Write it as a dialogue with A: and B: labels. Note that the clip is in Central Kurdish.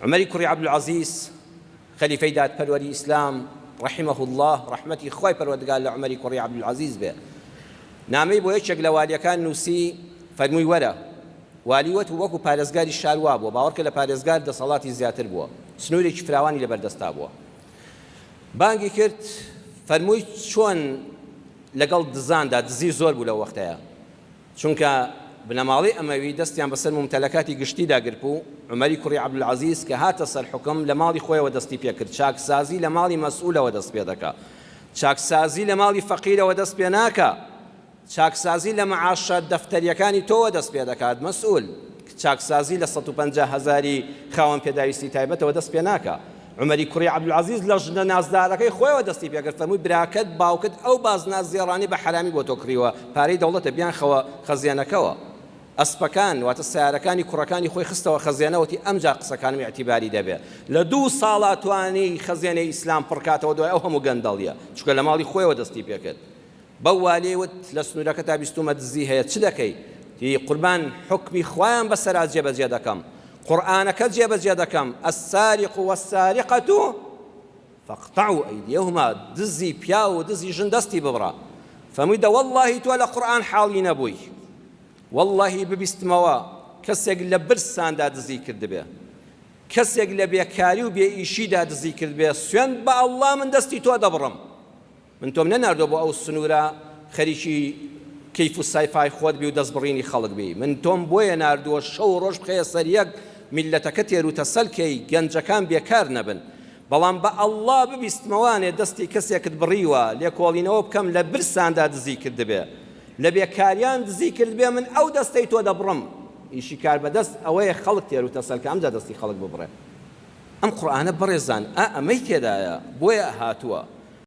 A: عمەری کوڕی عەبدولعەزیز خەلیفەی دادپەروەری ئیسلام رحمه الله ڕەحمەتی خۆی پەروەردگار لە عمەری کوڕی عەبدولعەزیز بێ نامەی بۆ یەکێک لە والیەکان نووسی فەرمووی وەرە والی وەت وەکو پارێزگاری شار وا بووە باوەڕ کە لە پارێزگار دەسەڵاتی زیاتر بووە سنوورێکی فراوانی لەبەردەستا بووە بانگی کرد فەرمووی چۆن لەگەڵ دزاندا دزی زۆر بوو لەو وەختەیە چونکە بنەماڵی ئەمەوی دەستیان بەسەر ممتەلەکاتی گشتی داگرت و عمەری کوڕی عەبدولعەزیز کە هاتە سەر حوکم لە ماڵی خۆیەوە دەستی پێکرد چاکسازی لە ماڵی مەسئولەوە دەست پێ دەکا چاکسازی لە ماڵی فەقیرەوە دەست پێ ناکا چاکسازی لە مەعاشە دەفتەریەکانی تۆوە دەست پێ دەکات مەسئول چاکسازی لە 150,000 خاوەن پێداویستی تایبەتەوە دەست پێ ناکا عمەری کوڕی عەبدولعەزیز لە ژنە نازدارەکەی خۆیەوە دەستی پێکرد فەرمووی براکەت باوکت ئەو بازناز زێڕانی بە حرامی بۆ تۆ کڕیوە پارەی دەوڵەتە بیان خەوە خەزیانەکەوە ئەسپەکان واتە سیارەکانی کوڕەکانی خۆی خستەوە خەزیانەوەتی ئەمجا قسەکانم اعتیباری دەبێت لە 2 ساڵە توانی خەزیانەی ئیسلام پڕکاتەوە دوای ئەو هەموو گەندەڵیە چونکە لە ماڵی خۆیەوە دەستی پێکرد بەو والیوت لە سنوورەکە تا 20 دزی هەیە چ دەکەی تی قوربان حکمی خۆیان بەسەرا جێبەجێ دەکەم قورئانەکە جێبەجێ دەکەم السارق والسارقة فاقطعوا أيديهما دزی پیا و دزی ژن دەستی ببڕە فەرمووی دە وەڵڵاهی تۆ لە قورئان حاڵی نەبووی والله ببیستمەوە کەسێک لە برساندا دزی کردبێ کەسێک لە بێکاری و بێئیشیدا دزی کردبێ سوێن بە ئەڵڵا من دەستی تۆ دەبڕم من تۆم نەناردۆ بۆ ئەو سنوورە خەریکی کەیف و سایفای خۆت بی و دەستبڕینی خەڵک بی من تۆم بۆیە ناردووە شەو ڕۆژ بخەیە سەر یەک میلەتەکە تێر و تەسەلکەی گەنجەکان بێکار نەبن بەڵام بە ئەڵڵا ببیستمەوانێ دەستی کەسێکت بڕیوە لێکۆڵینەوە بکەم لە برساندا دزی کردبێ لە بێکاریان دزی کرد بێ من ئەو دەستەی تۆ دەبڕم ئیشی کار بەدەست ئەوەیە خەڵک تێر و تەسەلکە ئەمجا دەستی خەڵک ببڕێ ئەم قورئانە بەڕێزان ئەمەی تێدایە بۆیە هاتووە